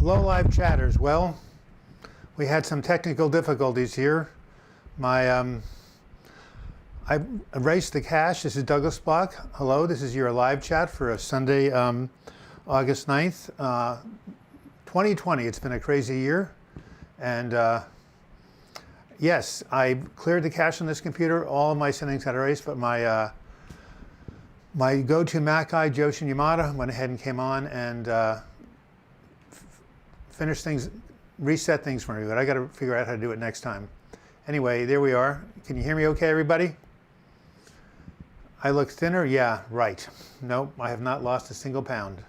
Hello, live chatters. Well, we had some technical difficulties here. I erased the cache. This is Douglas Bloch. Hello, this is your live chat for a Sunday, August 9th, 2020. It's been a crazy year. And yes, I cleared the cache on this computer. All of my settings got erased, but my go-to Mac guy, Joshin Yamada, went ahead and came on and finished things, reset things for me, but I got to figure out how to do it next time. Anyway, there we are. Can you hear me okay, everybody? I look thinner? Yeah, right. Nope, I have not lost a single pound.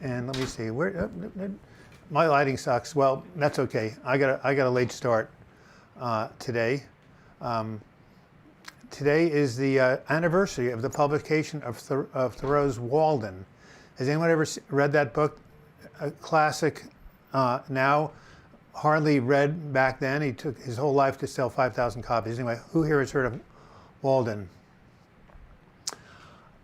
And let me see, where, my lighting sucks. Well, that's okay. I got a late start today. Today is the anniversary of the publication of Thoreau's Walden. Has anyone ever read that book? A classic, now hardly read back then. He took his whole life to sell 5,000 copies. Anyway, who here has heard of Walden?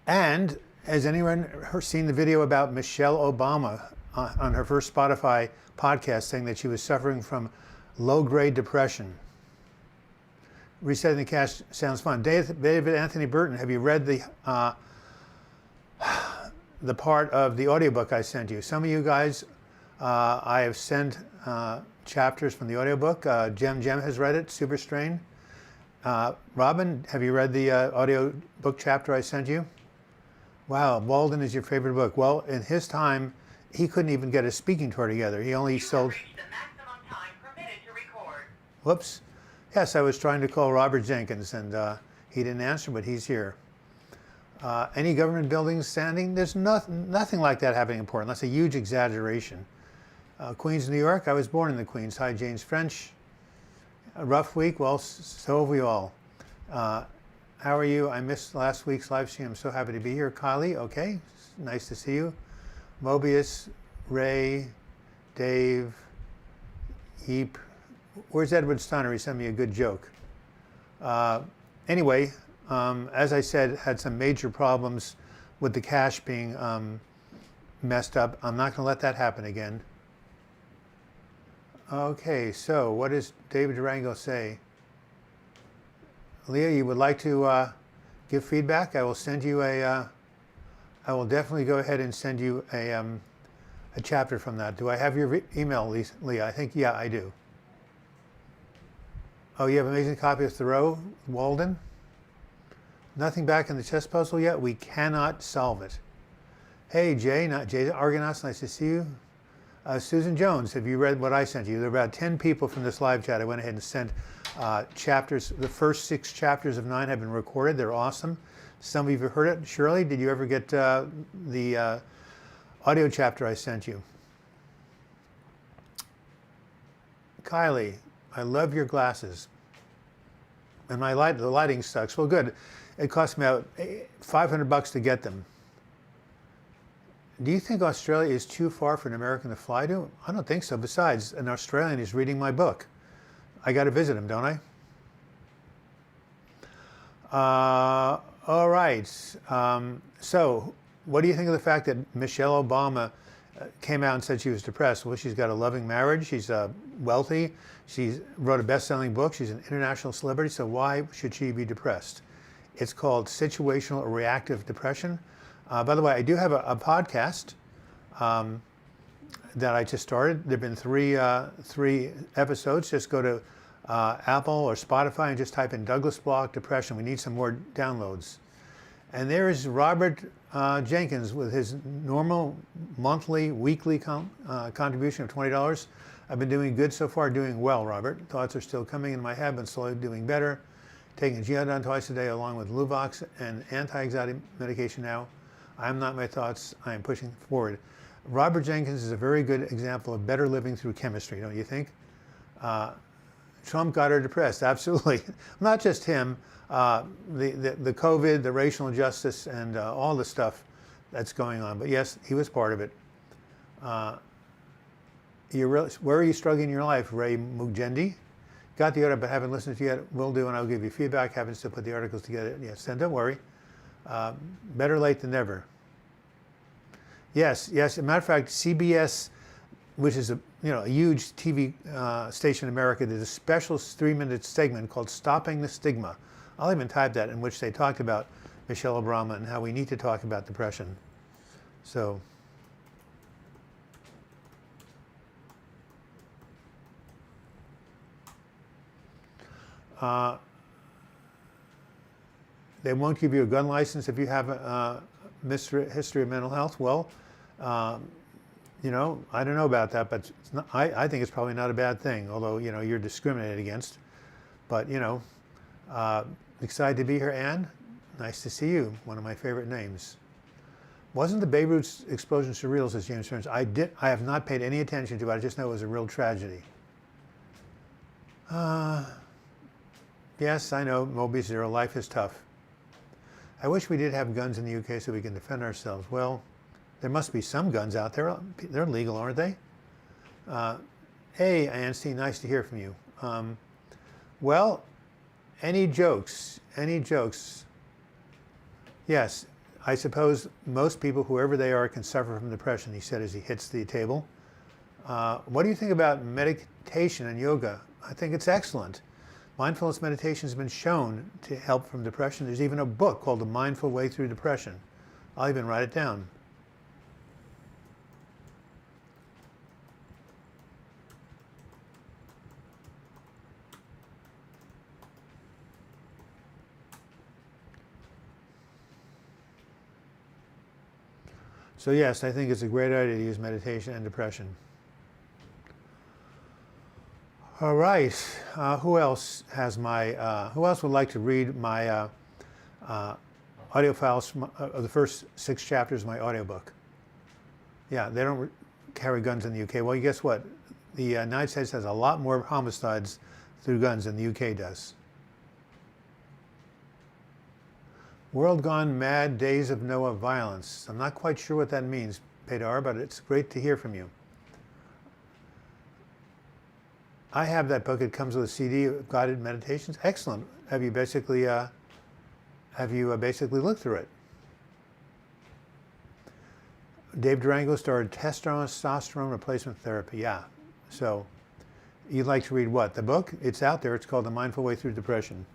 And has anyone seen the video about Michelle Obama on her first Spotify podcast saying that she was suffering from low-grade depression? Resetting the cache sounds fun. David Anthony Burton, have you read the part of the audiobook I sent you? Some of you guys, I have sent chapters from the audiobook. Jem has read it, Super Strain. Robin, have you read the audiobook chapter I sent you? Wow, Walden is your favorite book. Well, in his time, he couldn't even get a speaking tour together. He only sold... The maximum time permitted to record. Whoops. Yes, I was trying to call Robert Jenkins, and he didn't answer, but he's here. Any government buildings standing? There's nothing like that happening in Portland. That's a huge exaggeration. Queens, New York. I was born in the Queens. Hi, James French. A rough week? Well, so have we all. How are you? I missed last week's live stream. I'm so happy to be here. Kylie, okay. Nice to see you. Mobius, Ray, Dave, Heap. Where's Edward Steiner? He sent me a good joke. Anyway, as I said, had some major problems with the cache being messed up. I'm not going to let that happen again. Okay, so what does David Durango say? Leah, you would like to give feedback? I will send you I will definitely go ahead and send you a chapter from that. Do I have your email, Leah? I think, yeah, I do. Oh, you have an amazing copy of Thoreau, Walden? Nothing back in the chess puzzle yet? We cannot solve it. Hey, Jay Argonauts, nice to see you. Susan Jones, have you read what I sent you? There are about 10 people from this live chat. I went ahead and sent chapters. The first 6 chapters of 9 have been recorded. They're awesome. Some of you have heard it. Shirley, did you ever get the audio chapter I sent you? Kylie, I love your glasses. And the lighting sucks. Well, good. It cost me about $500 to get them. Do you think Australia is too far for an American to fly to? I don't think so. Besides, an Australian is reading my book. I got to visit him, don't I? All right. So what do you think of the fact that Michelle Obama came out and said she was depressed? Well, she's got a loving marriage. She's wealthy. She wrote a best-selling book. She's an international celebrity. So why should she be depressed? It's called situational or reactive depression. By the way, I do have a podcast that I just started. There have been three episodes. Just go to Apple or Spotify and just type in Douglas Bloch depression. We need some more downloads. And there is Robert Jenkins with his normal monthly, weekly contribution of $20. I've been doing good so far, doing well, Robert. Thoughts are still coming in my head, but slowly doing better. Taking Geodon twice a day along with Luvox and anti-anxiety medication now. I am not my thoughts. I am pushing forward. Robert Jenkins is a very good example of better living through chemistry, don't you think? Trump got her depressed, absolutely. Not just him, the COVID, the racial injustice, and all the stuff that's going on. But yes, he was part of it. Where are you struggling in your life, Ray Mugendi? Got the article, but haven't listened to it yet. Will do, and I'll give you feedback. Haven't still put the articles together. Yes, and don't worry. Better late than never. Yes. As a matter of fact, CBS which is a huge TV station in America, did a special 3-minute segment called "Stopping the Stigma." I'll even type that, in which they talked about Michelle Obama and how we need to talk about depression. So. They won't give you a gun license if you have a history of mental health. Well, I don't know about that, but it's not, I think it's probably not a bad thing, although, you're discriminated against. But, excited to be here, Anne. Nice to see you, one of my favorite names. Wasn't the Babe Ruth explosion surreal, says James Stearns. I have not paid any attention to it. I just know it was a real tragedy. Yes, I know, Moby Zero, life is tough. I wish we did have guns in the UK so we can defend ourselves. Well, there must be some guns out there. They're legal, aren't they? Hey, Anstey, nice to hear from you. Well, any jokes? Any jokes? Yes, I suppose most people, whoever they are, can suffer from depression, he said as he hits the table. What do you think about meditation and yoga? I think it's excellent. Mindfulness meditation has been shown to help from depression. There's even a book called The Mindful Way Through Depression. I'll even write it down. So yes, I think it's a great idea to use meditation and depression. All right. Who else has who else would like to read my audio files of the first 6 chapters of my audiobook? Yeah, they don't carry guns in the UK. Well, guess what? The United States has a lot more homicides through guns than the UK does. World Gone Mad, Days of Noah Violence. I'm not quite sure what that means, Pedar, but it's great to hear from you. I have that book. It comes with a CD of guided meditations. Excellent. Have you basically looked through it? Dave Durango started testosterone replacement therapy. Yeah. So you'd like to read what? The book? It's out there. It's called The Mindful Way Through Depression.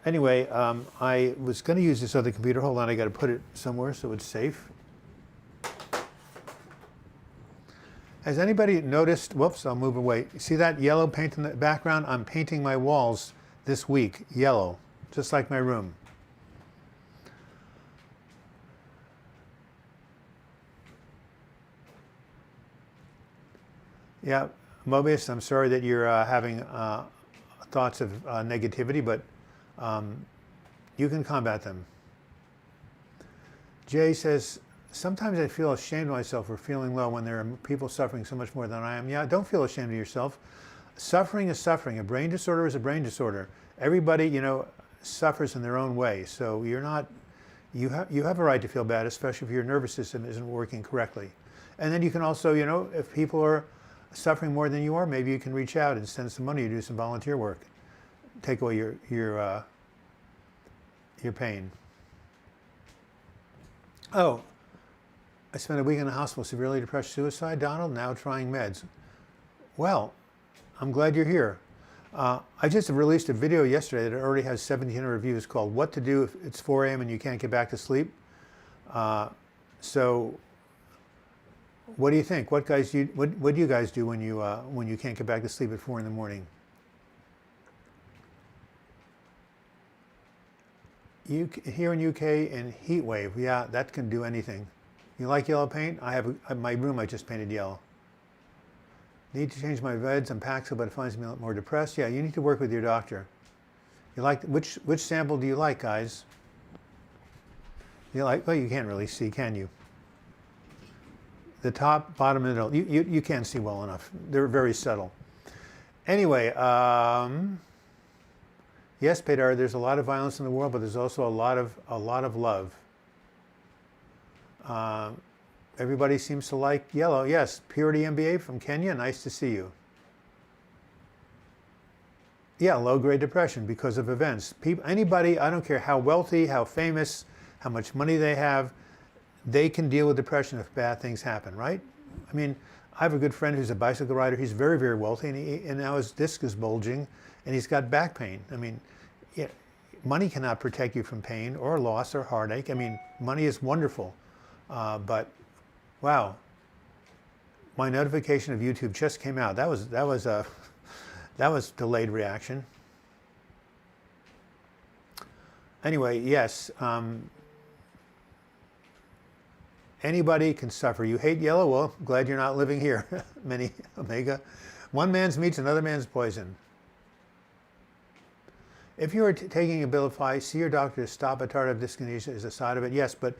Anyway, I was going to use this other computer. Hold on, I got to put it somewhere so it's safe. Has anybody noticed, whoops, I'll move away. See that yellow paint in the background? I'm painting my walls this week yellow, just like my room. Yeah, Mobius, I'm sorry that you're having thoughts of negativity, but you can combat them. Jay says, sometimes I feel ashamed of myself for feeling low when there are people suffering so much more than I am. Yeah, don't feel ashamed of yourself. Suffering is suffering. A brain disorder is a brain disorder. Everybody, suffers in their own way. So you're not, you have a right to feel bad, especially if your nervous system isn't working correctly. And then you can also, if people are suffering more than you are, maybe you can reach out and send some money to do some volunteer work. Take away your pain. Oh, I spent a week in the hospital, severely depressed, suicide, Donald, now trying meds. Well, I'm glad you're here. I just released a video yesterday that already has 1,700 reviews called What to Do If It's 4 a.m. and You Can't Get Back to Sleep. So what do you think? What do you guys do when you can't get back to sleep at 4 in the morning? Here in UK in heat wave, yeah, that can do anything. You like yellow paint? I have my room I just painted yellow. Need to change my meds. I'm Paxil, but it finds me a lot more depressed. Yeah, you need to work with your doctor. You like which sample do you like, guys? You like? Well, you can't really see, can you? The top, bottom, and middle. You can't see well enough. They're very subtle. Anyway, yes, Pedar, there's a lot of violence in the world, but there's also a lot of love. Everybody seems to like yellow. Yes, Purity MBA from Kenya, nice to see you. Yeah, low-grade depression because of events. Anybody, I don't care how wealthy, how famous, how much money they have, they can deal with depression if bad things happen, right? I mean, I have a good friend who's a bicycle rider. He's very, very wealthy, and now his disc is bulging, and he's got back pain. I mean, yeah, money cannot protect you from pain or loss or heartache. I mean, money is wonderful, but wow, my notification of YouTube just came out. That was delayed reaction. Anyway, yes. Anybody can suffer. You hate yellow? Well, glad you're not living here. Many Omega. One man's meat's another man's poison. If you are taking Abilify, see your doctor to stop a tardive dyskinesia is a side of it. Yes, but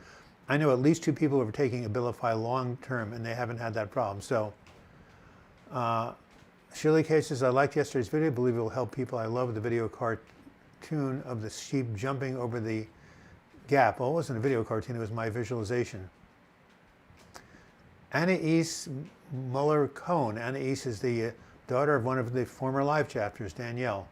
I know at least 2 people who are taking Abilify long term and they haven't had that problem. So, Shirley Cases, I liked yesterday's video. I believe it will help people. I love the video cartoon of the sheep jumping over the gap. Well, it wasn't a video cartoon, it was my visualization. Anais Muller-Cohn. Anais is the daughter of one of the former live chapters, Danielle.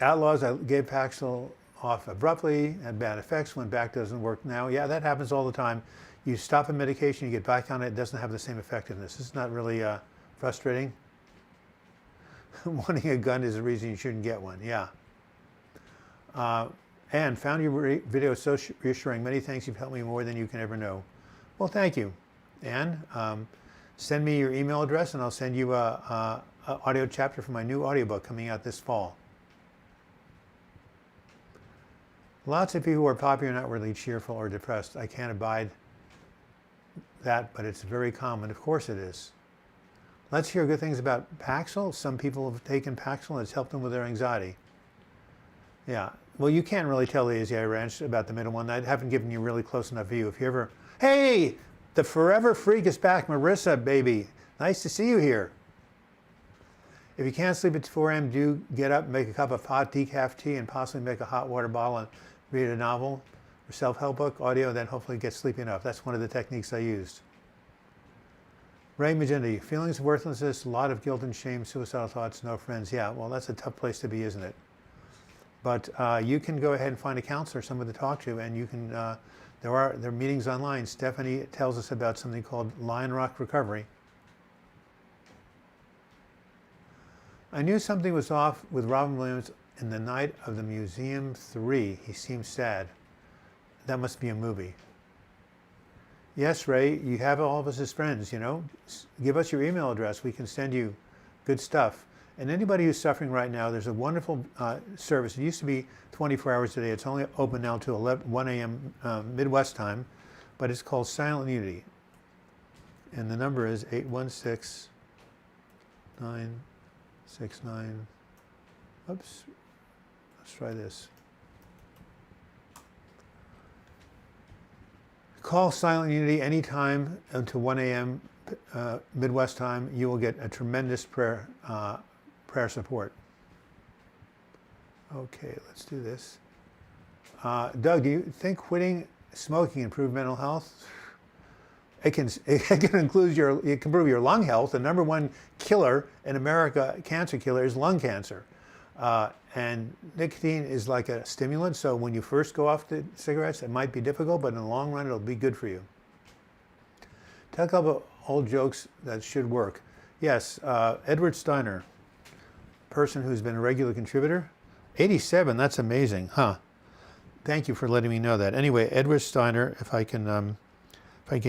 Outlaws, I gave Paxil off abruptly, had bad effects when back doesn't work now. Yeah, that happens all the time. You stop a medication, you get back on it, it doesn't have the same effectiveness. It's not really frustrating. Wanting a gun is a reason you shouldn't get one, yeah. And found your video so reassuring. Many thanks, you've helped me more than you can ever know. Well, thank you. Anne, send me your email address and I'll send you a audio chapter for my new audiobook coming out this fall. Lots of people who are popular are not really cheerful or depressed. I can't abide that, but it's very common. Of course it is. Let's hear good things about Paxil. Some people have taken Paxil and it's helped them with their anxiety. Yeah. Well, you can't really tell the AZI Ranch about the middle one. I haven't given you a really close enough view. If you ever... Hey! The Forever Freak is back. Marissa, baby. Nice to see you here. If you can't sleep at 4 a.m., do get up, make a cup of hot decaf tea, and possibly make a hot water bottle and read a novel or self-help book, audio, then hopefully get sleepy enough. That's one of the techniques I used. Ray Magindi, feelings of worthlessness, a lot of guilt and shame, suicidal thoughts, no friends. Yeah, well, that's a tough place to be, isn't it? But you can go ahead and find a counselor, someone to talk to, and you can, there are meetings online. Stephanie tells us about something called Lion Rock Recovery. I knew something was off with Robin Williams in the night of the Museum 3. He seemed sad. That must be a movie. Yes, Ray, you have all of us as friends, you know. Give us your email address. We can send you good stuff. And anybody who's suffering right now, there's a wonderful service. It used to be 24 hours a day. It's only open now till 1 a.m. Midwest time, but it's called Silent Unity. And the number is 816-969. Oops. Let's try this. Call Silent Unity anytime until 1 a.m. Midwest time. You will get a tremendous prayer support. Okay, let's do this. Doug, do you think quitting smoking improve mental health? It can improve your lung health. The number one killer in America, cancer killer, is lung cancer. And nicotine is like a stimulant, so when you first go off the cigarettes, it might be difficult, but in the long run, it'll be good for you. Tell a couple of old jokes that should work. Yes, Edward Steiner, person who's been a regular contributor. 87, that's amazing, huh? Thank you for letting me know that. Anyway, Edward Steiner, if I can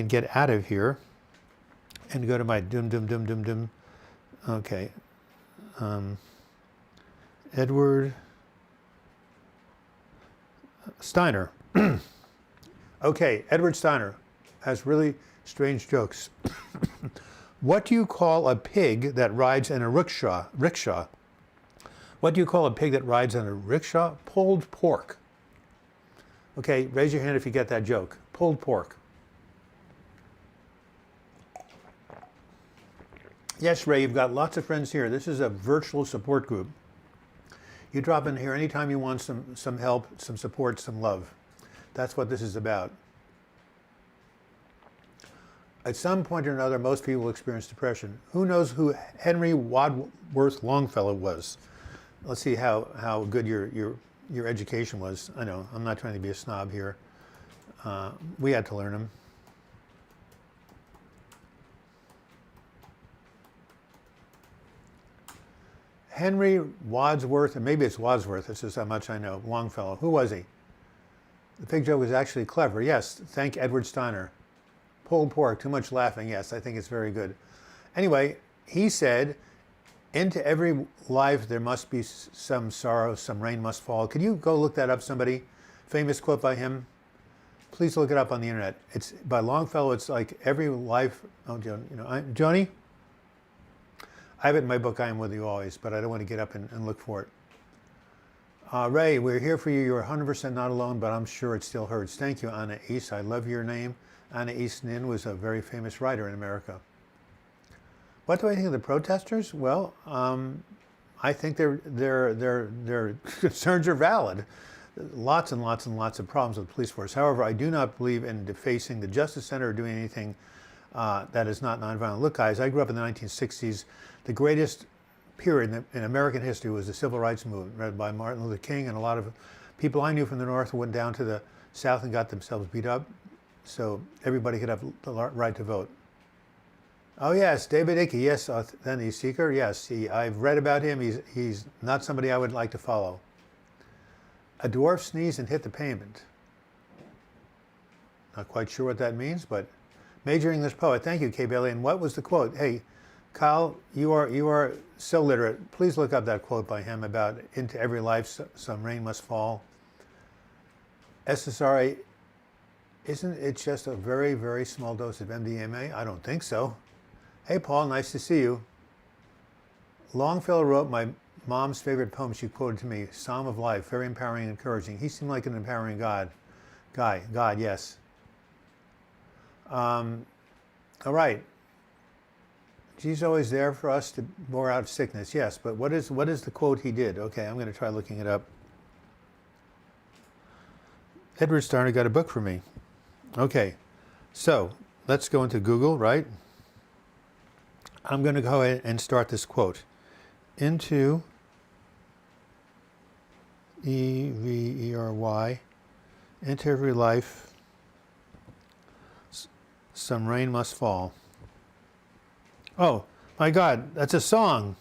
get out of here and go to my dum. Okay. Edward Steiner. Okay, Edward Steiner has really strange jokes. What do you call a pig that rides in a rickshaw? What do you call a pig that rides in a rickshaw? Pulled pork. Okay, raise your hand if you get that joke. Pulled pork. Yes, Ray, you've got lots of friends here. This is a virtual support group. You drop in here anytime you want some help, some support, some love. That's what this is about. At some point or another, most people experience depression. Who knows who Henry Wadsworth Longfellow was? Let's see how good your education was. I know, I'm not trying to be a snob here. We had to learn them. Henry Wadsworth, and maybe it's Wadsworth, this is how much I know, Longfellow. Who was he? The pig joke was actually clever. Yes, thank Edward Steiner. Pulled pork, too much laughing. Yes, I think it's very good. Anyway, he said, into every life there must be some sorrow, some rain must fall. Could you go look that up, somebody? Famous quote by him. Please look it up on the internet. It's by Longfellow. It's like every life. Oh, Joni, I have it in my book, I Am With You Always, but I don't want to get up and look for it. Ray, we're here for you. You're 100% not alone, but I'm sure it still hurts. Thank you, Anna East. I love your name. Anna East Nin was a very famous writer in America. What do I think of the protesters? Well, I think their concerns are valid. Lots and lots and lots of problems with the police force. However, I do not believe in defacing the Justice Center or doing anything that is not nonviolent. Look, guys, I grew up in the 1960s. The greatest period in American history was the Civil Rights Movement, led by Martin Luther King, and a lot of people I knew from the North went down to the South and got themselves beat up, so everybody could have the right to vote. Oh yes, David Icke, yes, authentic seeker, yes, I've read about him. He's not somebody I would like to follow. A dwarf sneezed and hit the pavement. Not quite sure what that means, but major English poet. Thank you, Kay Bailey. And what was the quote? Hey, Kyle, you are so literate. Please look up that quote by him about into every life some rain must fall. SSRI, isn't it just a very, very small dose of MDMA? I don't think so. Hey, Paul, nice to see you. Longfellow wrote my mom's favorite poem she quoted to me, Psalm of Life, very empowering and encouraging. He seemed like an empowering guy, yes. All right. Jesus always there for us to bore out sickness, yes, but what is the quote he did? Okay, I'm going to try looking it up. Edward Steiner got a book for me. Okay, so let's go into Google, right? I'm going to go ahead and start this quote. Into E-V-E-R-Y, into every life, some rain must fall. Oh, my God, that's a song.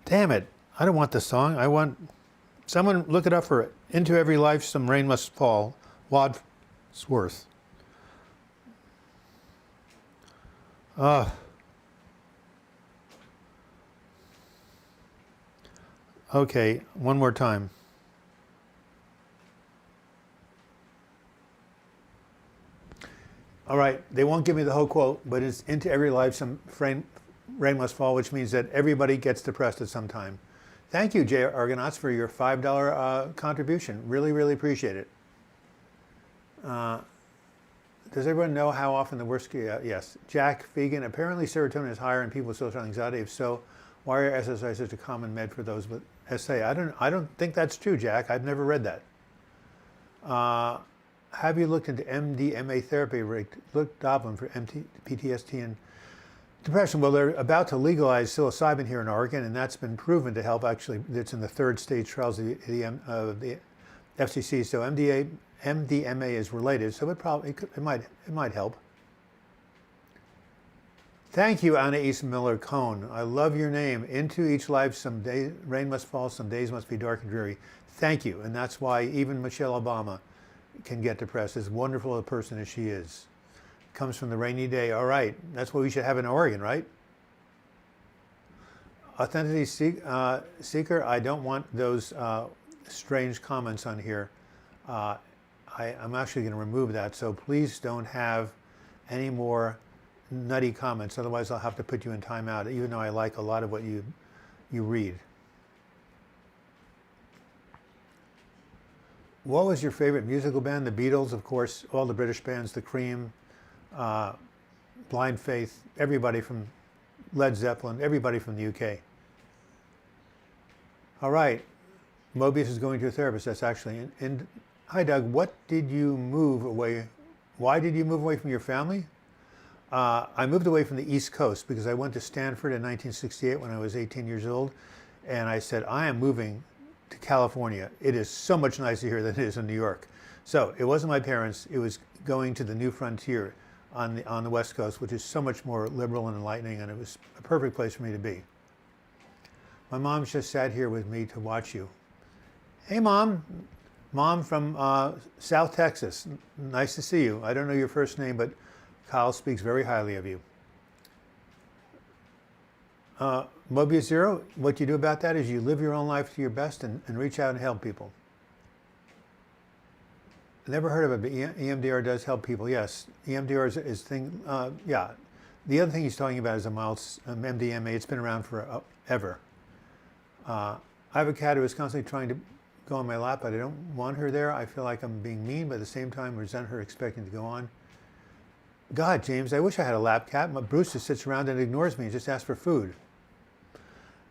Damn it. I don't want the song. I want... Someone look it up for it. Into every life, some rain must fall. Wadsworth. Okay, one more time. All right, they won't give me the whole quote, but it's into every life some rain must fall, which means that everybody gets depressed at some time. Thank you, Jay Argonauts, for your $5 contribution. Really, really appreciate it. Does everyone know how often the worst... yes. Jack Fegan, apparently serotonin is higher in people with social anxiety. If so, why are SSRI such a common med for those with SA? I don't think that's true, Jack. I've never read that. Have you looked into MDMA therapy? Look, Dublin for PTSD and depression. Well, they're about to legalize psilocybin here in Oregon, and that's been proven to help. Actually, it's in the third stage trials of the FCC. So MDMA is related, so it might help. Thank you, Anna East Miller Cohn. I love your name. Into each life, some day rain must fall, some days must be dark and dreary. Thank you, and that's why even Michelle Obama can get depressed, as wonderful a person as she is. Comes from the rainy day. All right, that's what we should have in Oregon, right? Authenticity seeker, I don't want those strange comments on here. I'm actually going to remove that, so please don't have any more nutty comments, otherwise I'll have to put you in timeout, even though I like a lot of what you read. What was your favorite musical band? The Beatles, of course, all the British bands, The Cream, Blind Faith, everybody from Led Zeppelin, everybody from the UK. All right, Mobius is going to a therapist. That's actually, hi Doug, what did you move away? Why did you move away from your family? I moved away from the East Coast because I went to Stanford in 1968 when I was 18 years old, and I said, I am moving to California. It is so much nicer here than it is in New York. So it wasn't my parents. It was going to the new frontier on the West Coast, which is so much more liberal and enlightening, and it was a perfect place for me to be. My mom just sat here with me to watch you. Hey, Mom. Mom from South Texas. Nice to see you. I don't know your first name, but Kyle speaks very highly of you. Mobius Zero, what you do about that is you live your own life to your best and reach out and help people. Never heard of it, but EMDR does help people. Yes, EMDR is thing. Yeah, the other thing he's talking about is a mild MDMA. It's been around forever. I have a cat who is constantly trying to go on my lap, but I don't want her there. I feel like I'm being mean, but at the same time resent her expecting to go on. God, James, I wish I had a lap cat. Bruce just sits around and ignores me and just asks for food.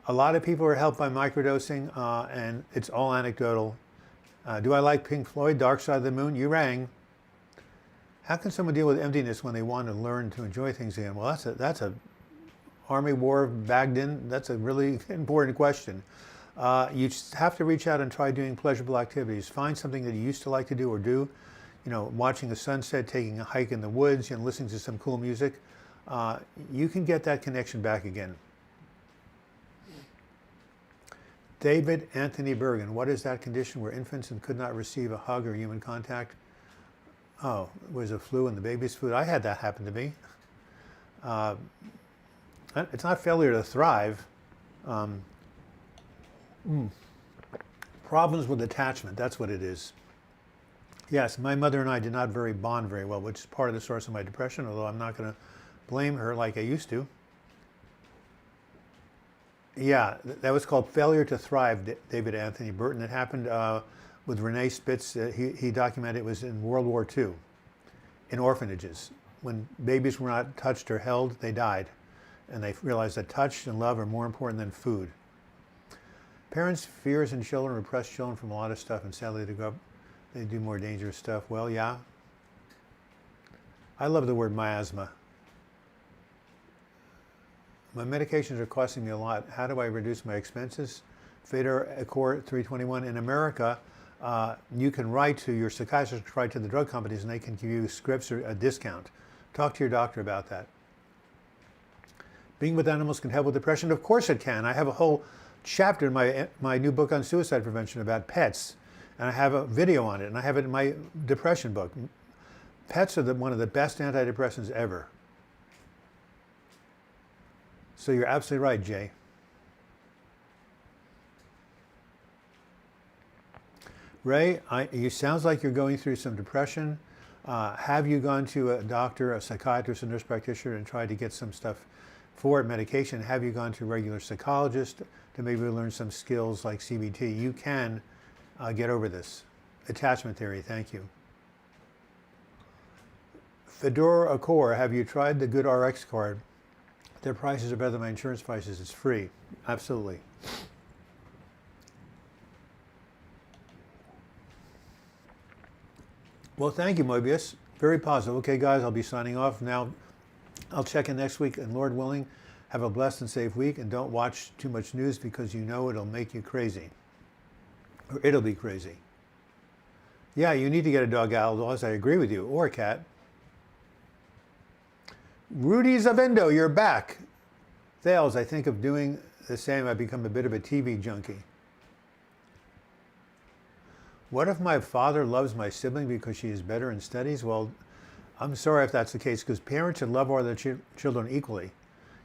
A lot of people are helped by microdosing, and it's all anecdotal. Do I like Pink Floyd, Dark Side of the Moon? You rang. How can someone deal with emptiness when they want to learn to enjoy things again? Well, that's a Army War bagged in. That's a really important question. You just have to reach out and try doing pleasurable activities. Find something that you used to like to do or do. You know, watching a sunset, taking a hike in the woods, you know, listening to some cool music. You can get that connection back again. David Anthony Bergen, what is that condition where infants and could not receive a hug or human contact? Oh, it was a flu in the baby's food. I had that happen to me. It's not failure to thrive. Problems with attachment, that's what it is. Yes, my mother and I did not bond very well, which is part of the source of my depression, although I'm not going to blame her like I used to. Yeah, that was called Failure to Thrive, David Anthony Burton. It happened with Renee Spitz. He documented it was in World War II, in orphanages. When babies were not touched or held, they died. And they realized that touch and love are more important than food. Parents' fears in children repress children from a lot of stuff, and sadly they grow up, they do more dangerous stuff. Well, yeah. I love the word miasma. My medications are costing me a lot. How do I reduce my expenses? Fader Accord 321. In America, you can write to your psychiatrist, write to the drug companies, and they can give you scripts or a discount. Talk to your doctor about that. Being with animals can help with depression? Of course it can. I have a whole chapter in my new book on suicide prevention about pets, and I have a video on it, and I have it in my depression book. Pets are one of the best antidepressants ever. So you're absolutely right, Jay. Ray, you sounds like you're going through some depression. Have you gone to a doctor, a psychiatrist, a nurse practitioner, and tried to get some stuff for medication? Have you gone to a regular psychologist to maybe learn some skills like CBT? You can get over this. Attachment theory, thank you. Fedora Accor, have you tried the Good RX card? Their prices are better than my insurance prices. It's free. Absolutely. Well, thank you, Mobius. Very positive. Okay, guys, I'll be signing off now. I'll check in next week, and Lord willing, have a blessed and safe week, and don't watch too much news because you know it'll make you crazy. Or it'll be crazy. Yeah, you need to get a dog, Aldous. I agree with you. Or a cat. Rudy Zavindo, you're back. Thales, I think of doing the same. I've become a bit of a TV junkie. What if my father loves my sibling because she is better in studies? Well, I'm sorry if that's the case, because parents should love all their children equally.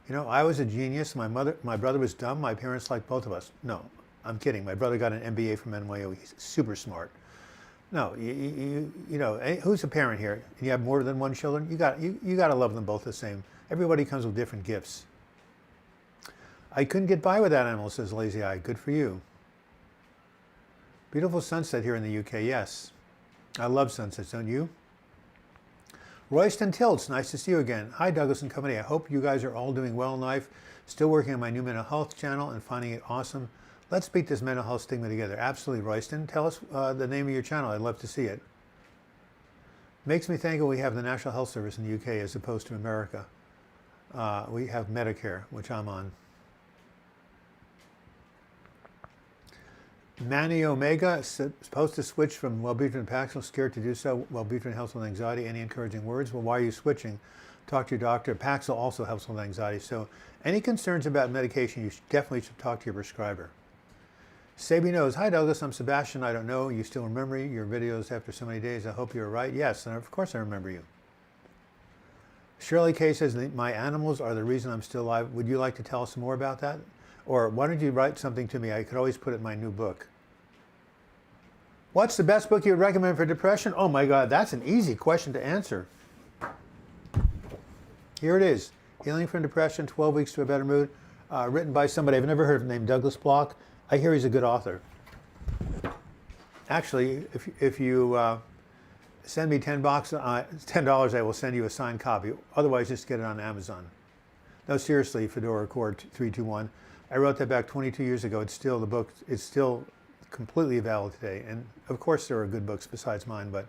You know, I was a genius. My brother was dumb. My parents liked both of us. No, I'm kidding. My brother got an MBA from NYU. He's super smart. No, you know, who's a parent here? You have more than one children. You got to love them both the same. Everybody comes with different gifts. I couldn't get by without animals, says Lazy Eye. Good for you. Beautiful sunset here in the UK. Yes, I love sunsets. Don't you? Royston Tilts, nice to see you again. Hi, Douglas and company. I hope you guys are all doing well in life. Still working on my new mental health channel and finding it awesome. Let's beat this mental health stigma together. Absolutely, Royston. Tell us the name of your channel. I'd love to see it. Makes me thankful we have the National Health Service in the UK as opposed to America. We have Medicare, which I'm on. Manny Omega, supposed to switch from Wellbutrin to Paxil, scared to do so. Wellbutrin helps with anxiety. Any encouraging words? Well, why are you switching? Talk to your doctor. Paxil also helps with anxiety. So any concerns about medication, you definitely should talk to your prescriber. Sabi knows, hi Douglas, I'm Sebastian. I don't know, you still remember your videos after so many days. I hope you're right. Yes, and of course I remember you. Shirley K says, my animals are the reason I'm still alive. Would you like to tell us more about that? Or why don't you write something to me? I could always put it in my new book. What's the best book you would recommend for depression? Oh my God, that's an easy question to answer. Here it is, Healing from Depression, 12 Weeks to a Better Mood, written by somebody I've never heard of named Douglas Bloch. I hear he's a good author. Actually, if you send me $10, I will send you a signed copy. Otherwise, just get it on Amazon. No, seriously, Fedora Accord 321. I wrote that back 22 years ago. It's still, the book is still completely valid today. And of course, there are good books besides mine, but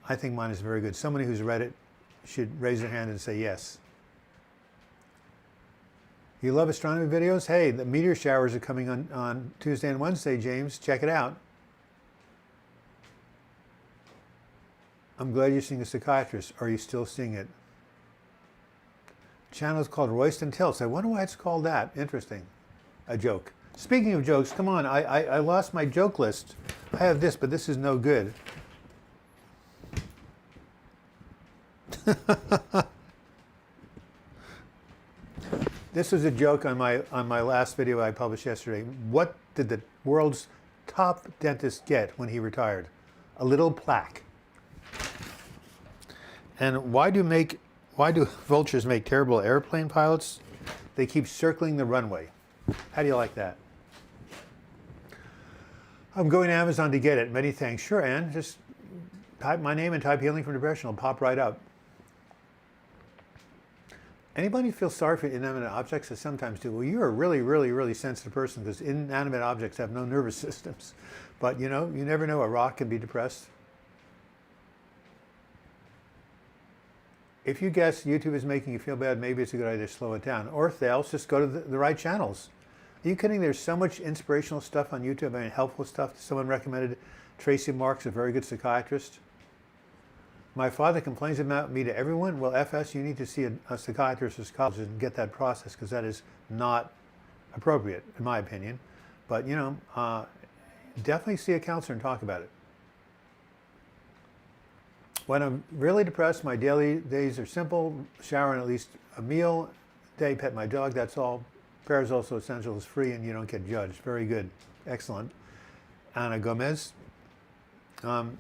I think mine is very good. Somebody who's read it should raise their hand and say yes. You love astronomy videos? Hey, the meteor showers are coming on Tuesday and Wednesday, James. Check it out. I'm glad you're seeing a psychiatrist. Are you still seeing it? Channel is called Royston Tilts. I wonder why it's called that. Interesting. A joke. Speaking of jokes, come on. I lost my joke list. I have this, but this is no good. This was a joke on my last video I published yesterday. What did the world's top dentist get when he retired? A little plaque. And why do vultures make terrible airplane pilots? They keep circling the runway. How do you like that? I'm going to Amazon to get it. Many thanks. Sure, Ann. Just type my name and type Healing from Depression. It'll pop right up. Anybody feel sorry for inanimate objects? I sometimes do. Well, you're a really, really, really sensitive person because inanimate objects have no nervous systems. But you know, you never know. A rock can be depressed. If you guess YouTube is making you feel bad, maybe it's a good idea to slow it down. Or if else, just go to the right channels. Are you kidding? There's so much inspirational stuff on YouTube. I mean, helpful stuff. Someone recommended Tracy Marks, a very good psychiatrist. My father complains about me to everyone. Well, FS, you need to see a psychiatrist or psychologist and get that process because that is not appropriate, in my opinion. But, you know, definitely see a counselor and talk about it. When I'm really depressed, my daily days are simple. Shower and at least a meal a day, pet my dog, that's all. Prayer is also essential, it's free, and you don't get judged. Very good. Excellent. Ana Gomez. You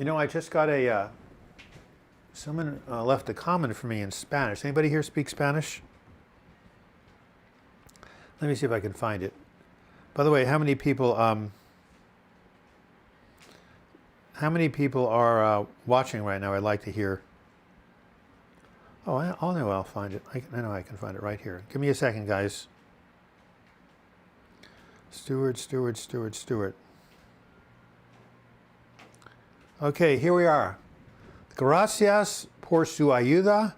know, I just got a... someone left a comment for me in Spanish. Anybody here speak Spanish? Let me see if I can find it. By the way, how many people are watching right now? I'd like to hear. Oh, I know I'll find it. I know I can find it right here. Give me a second, guys. Stewart. Okay, here we are. Gracias por su ayuda.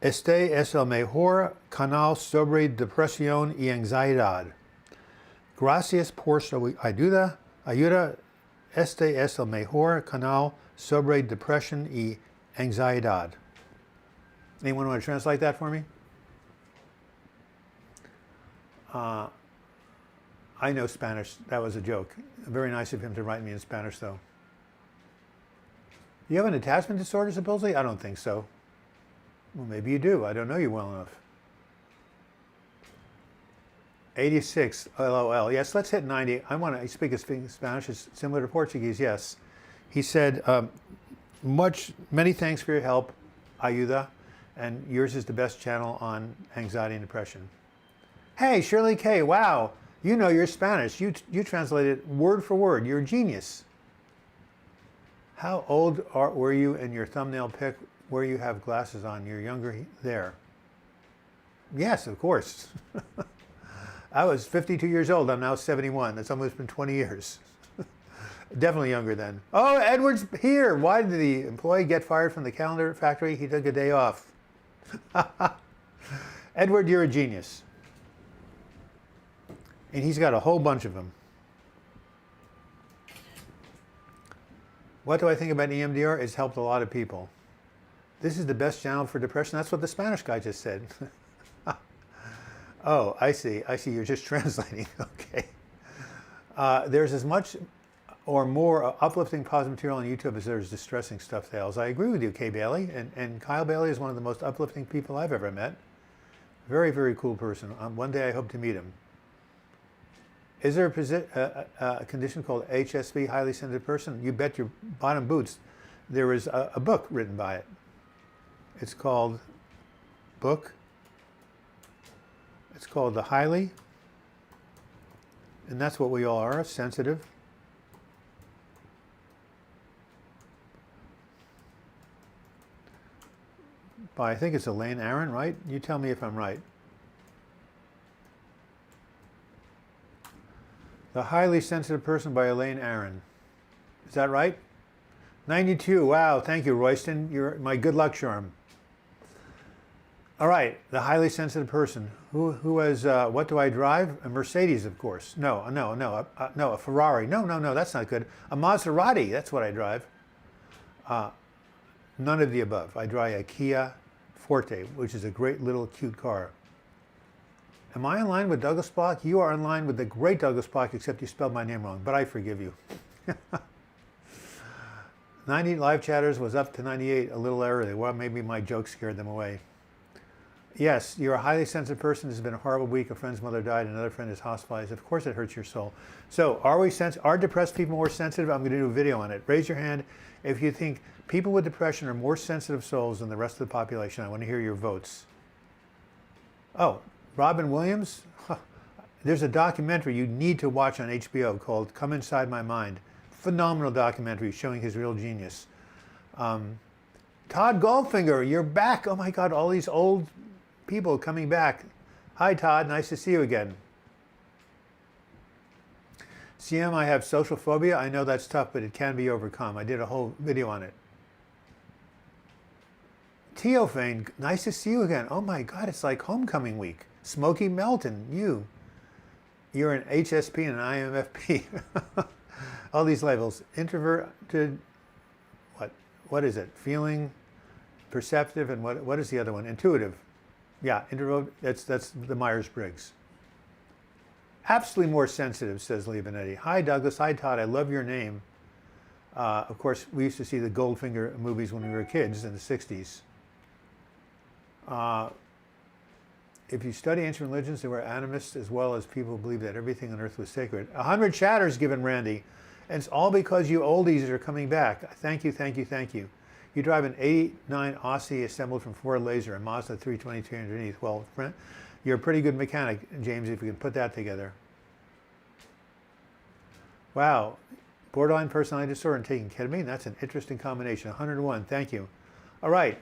Este es el mejor canal sobre depresión y ansiedad. Gracias por su ayuda. Este es el mejor canal sobre depresión y ansiedad. Anyone want to translate that for me? I know Spanish. That was a joke. Very nice of him to write me in Spanish, though. You have an attachment disorder, supposedly? I don't think so. Well, maybe you do. I don't know you well enough. 86, LOL. Yes, let's hit 90. I want to speak Spanish. It's similar to Portuguese, yes. He said, many thanks for your help, ayuda, and yours is the best channel on anxiety and depression. Hey, Shirley K, wow, you know your Spanish. You translated word for word. You're a genius. How old were you in your thumbnail pic where you have glasses on? You're younger there. Yes, of course. I was 52 years old. I'm now 71. That's almost been 20 years. Definitely younger then. Oh, Edward's here. Why did the employee get fired from the calendar factory? He took a day off. Edward, you're a genius. And he's got a whole bunch of them. What do I think about EMDR? It's helped a lot of people. This is the best channel for depression. That's what the Spanish guy just said. Oh, I see. I see. You're just translating. Okay. There's as much or more uplifting positive material on YouTube as there's distressing stuff tales. I agree with you, Kay Bailey. And Kyle Bailey is one of the most uplifting people I've ever met. Very, very cool person. One day I hope to meet him. Is there a condition called HSP, highly sensitive person? You bet your bottom boots. There is a book written by it. It's called It's called The Highly, and that's what we all are, sensitive. By, I think it's Elaine Aron, right? You tell me if I'm right. The Highly Sensitive Person by Elaine Aron. Is that right? 92. Wow, thank you, Royston. You're my good luck charm. All right, the highly sensitive person. Who has, what do I drive? A Mercedes, of course. No, a Ferrari. No, that's not good. A Maserati, that's what I drive. None of the above. I drive a Kia Forte, which is a great little cute car. Am I in line with Douglas Bloch? You are in line with the great Douglas Bloch, except you spelled my name wrong, but I forgive you. 90 live chatters was up to 98, a little error. Well, maybe my joke scared them away. Yes, you're a highly sensitive person. This has been a horrible week. A friend's mother died. Another friend is hospitalized. Of course it hurts your soul. So are depressed people more sensitive? I'm going to do a video on it. Raise your hand if you think people with depression are more sensitive souls than the rest of the population. I want to hear your votes. Oh, Robin Williams? Huh. There's a documentary you need to watch on HBO called Come Inside My Mind. Phenomenal documentary showing his real genius. Todd Goldfinger, you're back. Oh my God, all these old people coming back. Hi Todd, nice to see you again. CM, I have social phobia. I know that's tough, but it can be overcome. I did a whole video on it. Teophane, nice to see you again. Oh my God, it's like homecoming week. Smokey Melton, you're an HSP and an IMFP. All these labels. Introverted, what is it? Feeling, perceptive, and what is the other one? Intuitive. Yeah, introvert, that's the Myers-Briggs. Absolutely more sensitive, says Lee Benetti. Hi Douglas, hi Todd, I love your name. Of course, we used to see the Goldfinger movies when we were kids in the 60s. If you study ancient religions, there were animists as well as people who believed that everything on earth was sacred. 100 chatters given Randy. And it's all because you oldies are coming back. Thank you, thank you, thank you. You drive an 89 Aussie assembled from Ford Laser, a Mazda 323 underneath. Well, you're a pretty good mechanic, James, if you can put that together. Wow. Borderline personality disorder and taking ketamine, that's an interesting combination. 101, thank you. All right.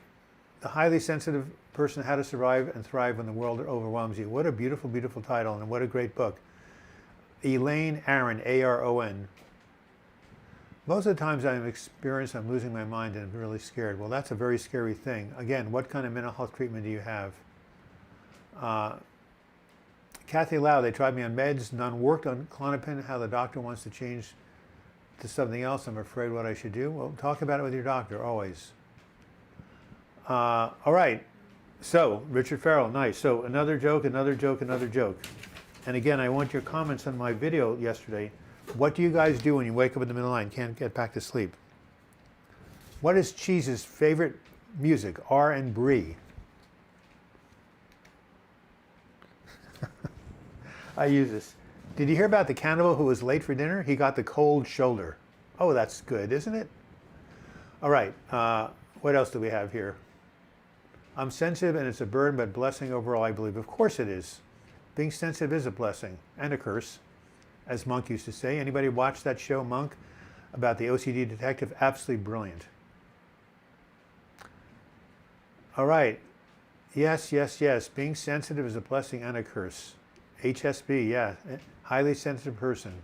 The highly sensitive person, How to Survive and Thrive When the World Overwhelms You. What a beautiful, beautiful title, and what a great book. Elaine Aron, A-R-O-N. Most of the times I'm losing my mind and I'm really scared. Well, that's a very scary thing. Again, what kind of mental health treatment do you have? Kathy Lau, they tried me on meds, none worked on Klonopin. How the doctor wants to change to something else. I'm afraid what I should do. Well, talk about it with your doctor, always. All right. So, Richard Farrell, nice. So, another joke, another joke, another joke. And again, I want your comments on my video yesterday. What do you guys do when you wake up in the middle of the night and can't get back to sleep? What is Cheese's favorite music? R and Brie. I use this. Did you hear about the cannibal who was late for dinner? He got the cold shoulder. Oh, that's good, isn't it? All right. What else do we have here? I'm sensitive and it's a burden, but blessing overall, I believe. Of course it is. Being sensitive is a blessing and a curse, as Monk used to say. Anybody watch that show, Monk, about the OCD detective? Absolutely brilliant. All right. Yes, yes, yes. Being sensitive is a blessing and a curse. HSP, yeah. Highly sensitive person.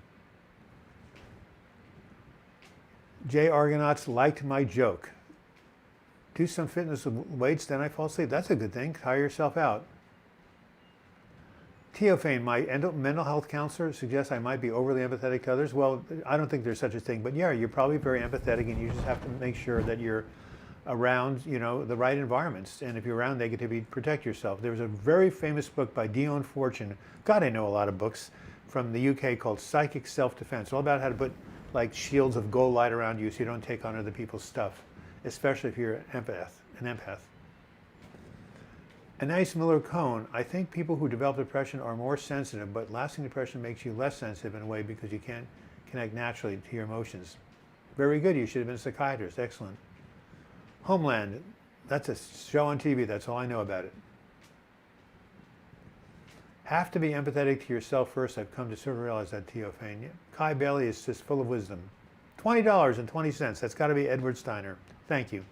Jay Argonauts liked my joke. Do some fitness with weights, then I fall asleep. That's a good thing. Tire yourself out. Teophane, my mental health counselor suggests I might be overly empathetic to others. Well, I don't think there's such a thing, but yeah, you're probably very empathetic, and you just have to make sure that you're around, the right environments. And if you're around negativity, protect yourself. There was a very famous book by Dion Fortune. God, I know a lot of books from the UK called Psychic Self-Defense, all about how to put like shields of gold light around you so you don't take on other people's stuff, especially if you're an empath. Anais Miller-Cohn, I think people who develop depression are more sensitive, but lasting depression makes you less sensitive in a way because you can't connect naturally to your emotions. Very good, you should have been a psychiatrist, excellent. Homeland, that's a show on TV, that's all I know about it. Have to be empathetic to yourself first. I've come to sort of realize that, Teophane. Kai Bailey is just full of wisdom. $20.20, that's got to be Edward Steiner. Thank you.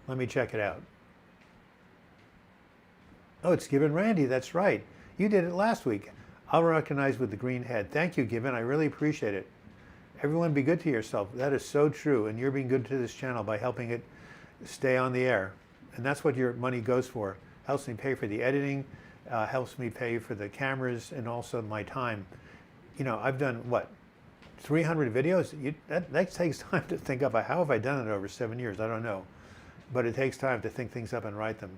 Let me check it out. Oh, it's Given Randy, that's right. You did it last week. I'll recognize with the green head. Thank you, Given, I really appreciate it. Everyone be good to yourself. That is so true, and you're being good to this channel by helping it stay on the air. And that's what your money goes for. Helps me pay for the editing, helps me pay for the cameras, and also my time. I've done, 300 videos? That takes time to think up. How have I done it over 7 years? I don't know. But it takes time to think things up and write them.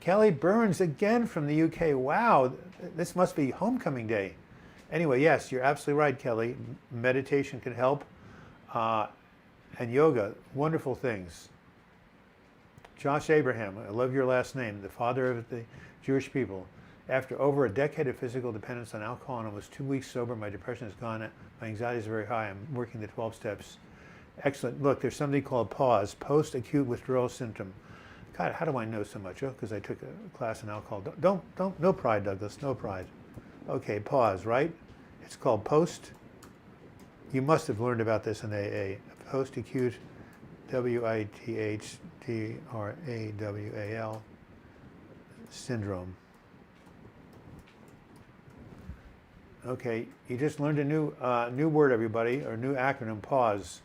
Kelly Burns again from the UK. Wow, this must be homecoming day. Anyway, yes, you're absolutely right, Kelly. Meditation can help. And yoga, wonderful things. Josh Abraham, I love your last name, the father of the Jewish people. After over a decade of physical dependence on alcohol and almost 2 weeks sober, my depression is gone. My anxiety is very high. I'm working the 12 steps. Excellent. Look, there's something called PAUSE, post-acute withdrawal symptom. God, how do I know so much? Oh, because I took a class in alcohol. Don't, no pride, Douglas, no pride. Okay, PAUSE, right? It's called post. You must have learned about this in AA. Post-acute, WITHDRAWAL syndrome. Okay, you just learned a new word, everybody, or new acronym, PAUSE.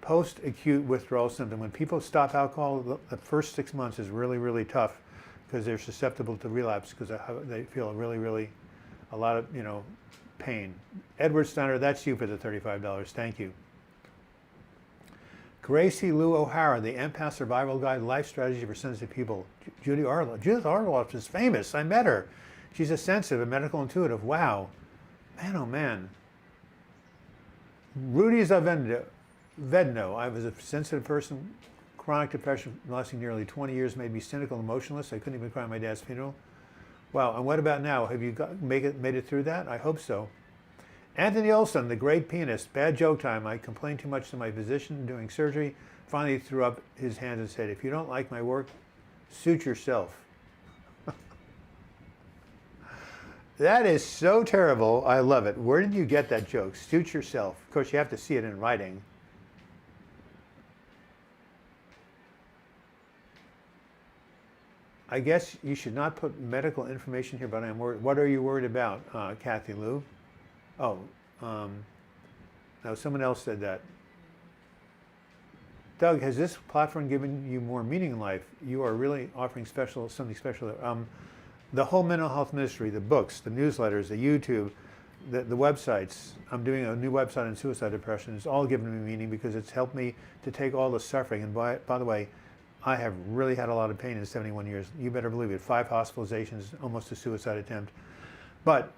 Post-acute withdrawal symptom. When people stop alcohol, the first 6 months is really, really tough because they're susceptible to relapse because they feel really, a lot of, pain. Edward Steiner, that's you for the $35. Thank you. Gracie Lou O'Hara, the Empath Survival Guide, Life Strategy for Sensitive People. Judith Arloff is famous. I met her. She's a sensitive, a medical intuitive. Wow. Man, oh man. Rudy Zavedno, I was a sensitive person. Chronic depression lasting nearly 20 years made me cynical and emotionless. I couldn't even cry at my dad's funeral. Wow, and what about now? Have you made it through that? I hope so. Anthony Olson, the great pianist. Bad joke time. I complained too much to my physician doing surgery. Finally threw up his hands and said, if you don't like my work, suit yourself. That is so terrible. I love it. Where did you get that joke? Suit yourself. Of course, you have to see it in writing. I guess you should not put medical information here, but I'm worried. What are you worried about, Kathy Lou? Oh, no, someone else said that. Doug, has this platform given you more meaning in life? You are really offering something special. The whole mental health ministry, the books, the newsletters, the YouTube, the websites. I'm doing a new website on suicide depression. It's all given me meaning because it's helped me to take all the suffering. And by the way, I have really had a lot of pain in 71 years. You better believe it. 5 hospitalizations, almost a suicide attempt. But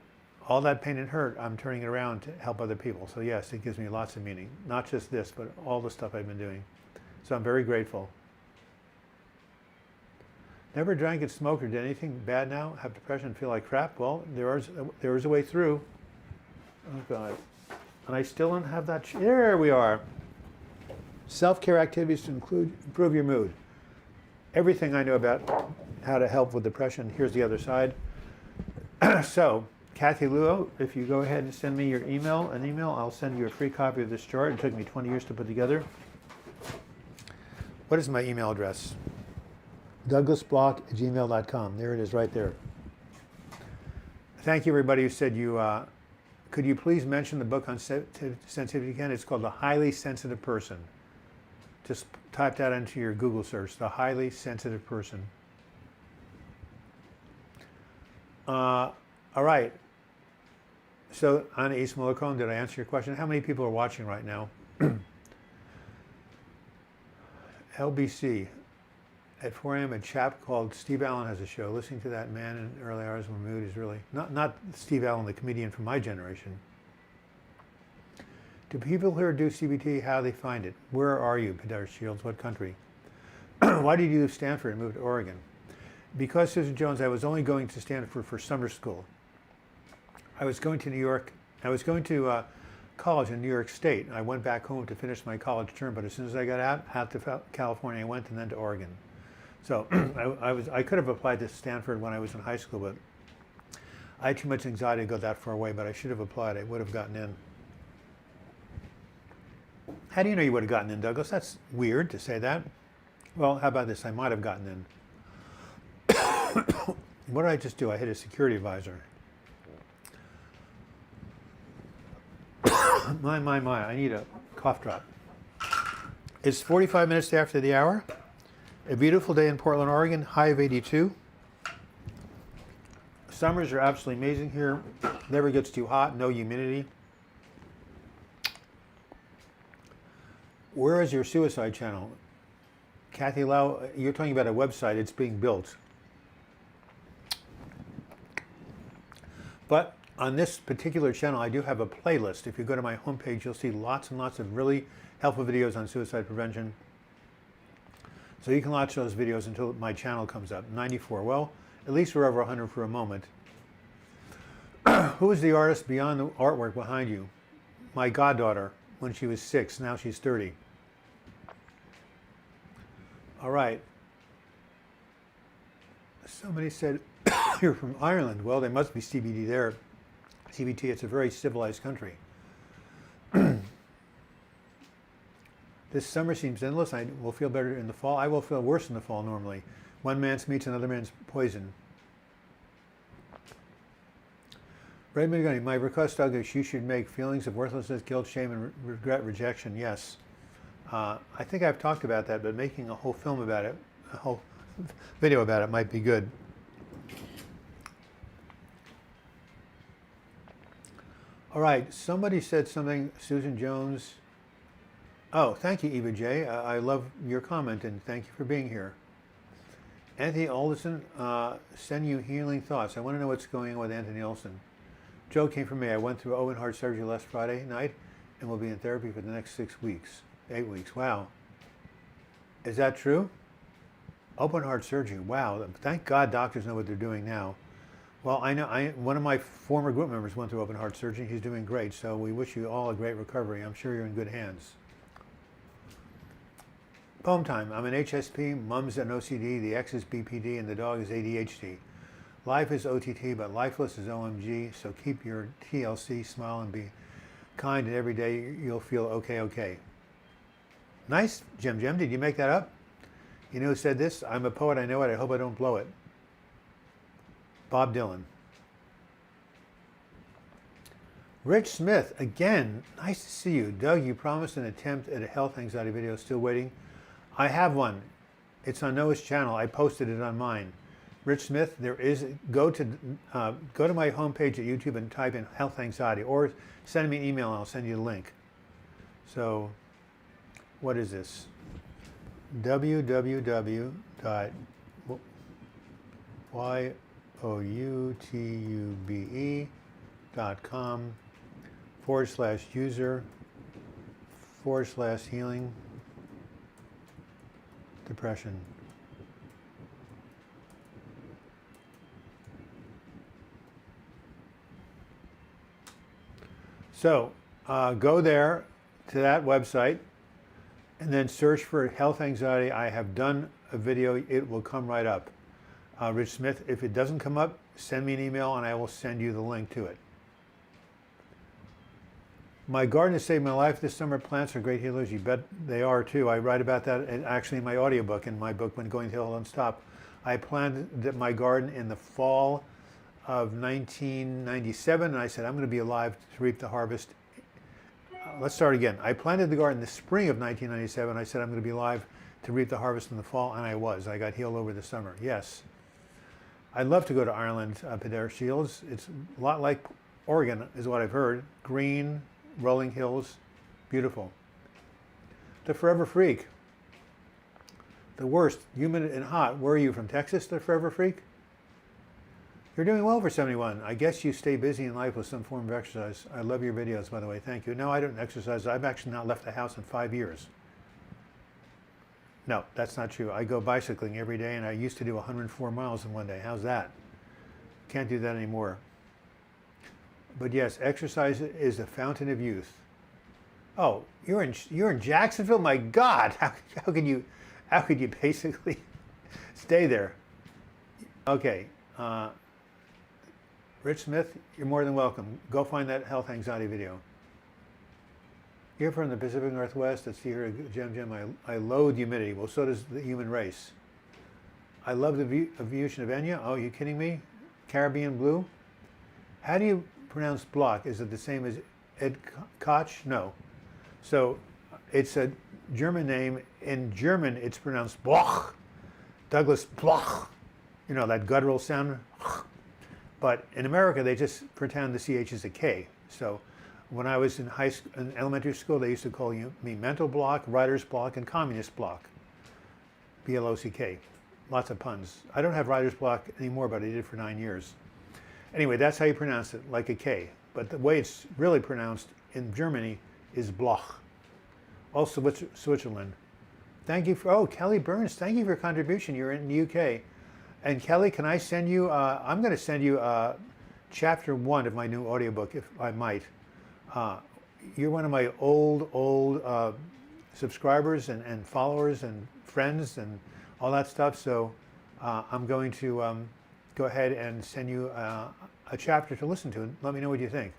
all that pain and hurt, I'm turning it around to help other people. So yes, it gives me lots of meaning. Not just this, but all the stuff I've been doing. So I'm very grateful. Never drank and smoked or did anything bad now? Have depression and feel like crap? Well, there is a way through. Oh God. And I still don't have that. There we are. Self-care activities to improve your mood. Everything I know about how to help with depression. Here's the other side. So, Kathy Luo, if you go ahead and send me your email, I'll send you a free copy of this chart. It took me 20 years to put together. What is my email address? DouglasBloch@gmail.com. There it is right there. Thank you, everybody who said you, could you please mention the book on sensitivity again? It's called The Highly Sensitive Person. Just type that into your Google search, The Highly Sensitive Person. All right. So, Anna East Malacone, did I answer your question? How many people are watching right now? LBC. At 4 a.m., a chap called Steve Allen has a show. Listening to that man in early hours when mood is really... Not Steve Allen, the comedian from my generation. Do people here do CBT, how they find it? Where are you, Peter Shields? What country? Why did you leave Stanford and move to Oregon? Because, Susan Jones, I was only going to Stanford for summer school. I was going to New York. I was going to college in New York State. I went back home to finish my college term, but as soon as I got out to California, I went and then to Oregon. So I could have applied to Stanford when I was in high school, but I had too much anxiety to go that far away, but I should have applied. I would have gotten in. How do you know you would have gotten in, Douglas? That's weird to say that. Well, how about this? I might have gotten in. What did I just do? I hit a security advisor. My, I need a cough drop. It's 45 minutes after the hour. A beautiful day in Portland, Oregon, high of 82. Summers are absolutely amazing here. Never gets too hot, no humidity. Where is your suicide channel? Kathy Lau, you're talking about a website, it's being built. But on this particular channel, I do have a playlist. If you go to my homepage, you'll see lots and lots of really helpful videos on suicide prevention. So you can watch those videos until my channel comes up. 94. Well, at least we're over 100 for a moment. Who is the artist beyond the artwork behind you? My goddaughter, when she was 6. Now she's 30. All right. Somebody said you're from Ireland. Well, there must be CBT there. CBT, it's a very civilized country. This summer seems endless. I will feel better in the fall. I will feel worse in the fall normally. One man's meat's another man's poison. Raymond, my request, Doug, is you should make feelings of worthlessness, guilt, shame, and regret, rejection. Yes. I think I've talked about that, but making a whole film about it, a whole video about it might be good. All right, somebody said something, Susan Jones. Oh, thank you, Eva J. I love your comment, and thank you for being here. Anthony Alderson, send you healing thoughts. I want to know what's going on with Anthony Olson. Joe came from me. I went through open heart surgery last Friday night and will be in therapy for the next 6 weeks, 8 weeks. Wow. Is that true? Open heart surgery. Wow. Thank God doctors know what they're doing now. Well, I know one of my former group members went through open heart surgery. He's doing great. So we wish you all a great recovery. I'm sure you're in good hands. Poem time. I'm an HSP, mom's an OCD, the ex is BPD, and the dog is ADHD. Life is OTT, but lifeless is OMG, so keep your TLC, smile, and be kind, and every day you'll feel okay. Nice, Jim. Did you make that up? You know who said this? I'm a poet, I know it, I hope I don't blow it. Bob Dylan. Rich Smith, again, nice to see you. Doug, you promised an attempt at a health anxiety video, still waiting. I have one. It's on Noah's channel. I posted it on mine. Rich Smith, there is, go to my homepage at YouTube and type in health anxiety, or send me an email and I'll send you the link. So, what is this? www.youtube.com/user/healing depression. So go there to that website and then search for health anxiety. I have done a video. It will come right up. Rich Smith, if it doesn't come up, send me an email and I will send you the link to it. My garden has saved my life this summer. Plants are great healers. You bet they are too. I write about that actually in my audiobook, in my book, When Going to Hell Don't Stop. I planted my garden in the fall of 1997, and I said, I'm going to be alive to reap the harvest. Let's start again. I planted the garden in the spring of 1997. I said, I'm going to be alive to reap the harvest in the fall, and I was. I got healed over the summer. Yes. I'd love to go to Ireland up there, Shields. It's a lot like Oregon, is what I've heard. Green, rolling hills, beautiful. The Forever Freak. The worst, humid and hot. Where are you, from Texas, the Forever Freak? You're doing well for 71. I guess you stay busy in life with some form of exercise. I love your videos, by the way. Thank you. No, I don't exercise. I've actually not left the house in 5 years. No, that's not true. I go bicycling every day, and I used to do 104 miles in one day. How's that? Can't do that anymore. But yes, exercise is the fountain of youth. Oh, you're in Jacksonville? My God, how could you basically stay there? Okay, Rich Smith, you're more than welcome. Go find that health anxiety video. You're from the Pacific Northwest. Let's see here, Gem. I loathe humidity. Well, so does the human race. I love the evolution of Enya. Oh, you kidding me? Caribbean blue. How do you pronounce Bloch? Is it the same as Ed Koch? No. So it's a German name. In German, it's pronounced Bloch. Douglas Bloch. You know, that guttural sound. But in America, they just pretend the CH is a K. So when I was in elementary school, they used to call me mental block, writer's block, and communist block. B-L-O-C-K. Lots of puns. I don't have writer's block anymore, but I did for 9 years. Anyway, that's how you pronounce it, like a K. But the way it's really pronounced in Germany is Bloch. Also Switzerland. Thank you for, Kelly Burns, thank you for your contribution. You're in the UK. And Kelly, can I send you, I'm going to send you chapter 1 of my new audiobook, if I might. You're one of my old subscribers and followers and friends and all that stuff. So I'm going to go ahead and send you a chapter to listen to and let me know what you think.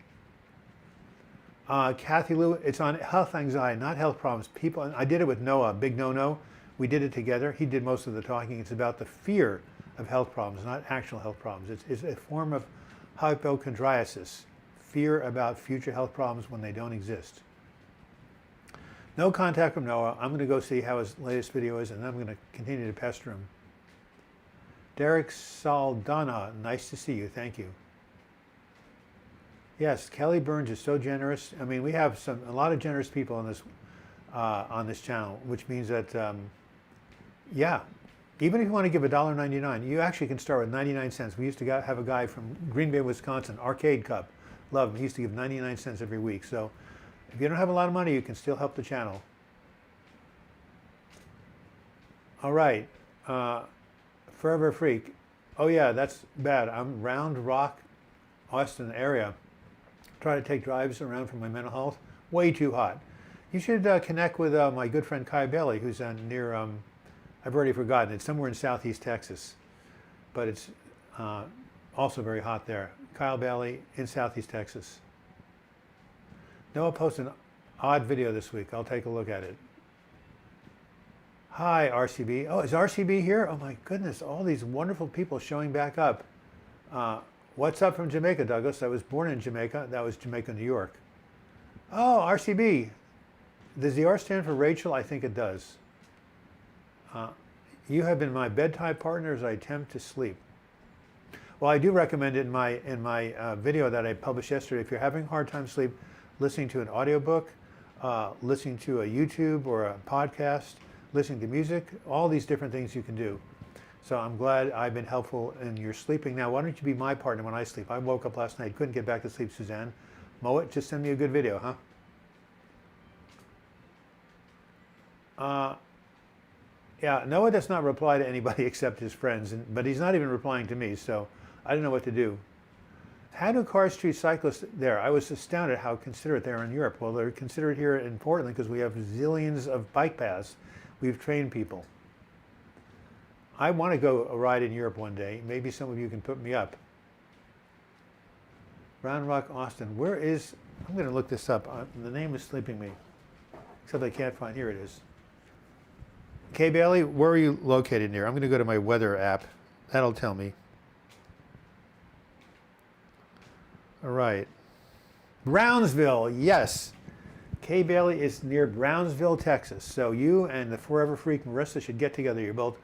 Kathy Lou, it's on health anxiety, not health problems. People, I did it with Noah, Big No. We did it together. He did most of the talking. It's about the fear of health problems, not actual health problems. It's a form of hypochondriasis, fear about future health problems when they don't exist. No contact from Noah. I'm going to go see how his latest video is, and then I'm going to continue to pester him. Derek Saldana, nice to see you. Thank you. Yes, Kelly Burns is so generous. I mean, we have a lot of generous people on this channel, which means that, yeah, even if you want to give $1.99, you actually can start with 99 cents. We used to have a guy from Green Bay, Wisconsin, Arcade Cup. Love him. He used to give 99 cents every week. So if you don't have a lot of money, you can still help the channel. All right. Forever Freak. Oh, yeah, that's bad. I'm Round Rock, Austin area. Try to take drives around for my mental health. Way too hot. You should connect with my good friend Kai Bailey, who's near, I've already forgotten. It's somewhere in southeast Texas. But it's also very hot there. Kyle Bailey in southeast Texas. Noah posted an odd video this week. I'll take a look at it. Hi, RCB. Oh, is RCB here? Oh my goodness, all these wonderful people showing back up. What's up from Jamaica, Douglas? I was born in Jamaica. That was Jamaica, New York. Oh, RCB. Does the R stand for Rachel? I think it does. You have been my bedtime partner as I attempt to sleep. Well, I do recommend it in my video that I published yesterday. If you're having a hard time sleep, listening to an audiobook, listening to a YouTube or a podcast, listening to music, all these different things you can do. So I'm glad I've been helpful in your sleeping. Now, why don't you be my partner when I sleep? I woke up last night, couldn't get back to sleep, Suzanne. Moet, just send me a good video, huh? Yeah, Noah does not reply to anybody except his friends, but he's not even replying to me, so I don't know what to do. How do cars treat cyclists there? I was astounded how considerate they are in Europe. Well, they're considerate here in Portland because we have zillions of bike paths. We've trained people. I want to go a ride in Europe one day. Maybe some of you can put me up. Round Rock, Austin. Where is, I'm going to look this up. The name is slipping me, except I can't find, here it is. Kay Bailey, where are you located near? I'm going to go to my weather app. That'll tell me. All right. Brownsville, yes. Kay Bailey is near Brownsville, Texas. So you and the Forever Freak Marissa should get together. You're both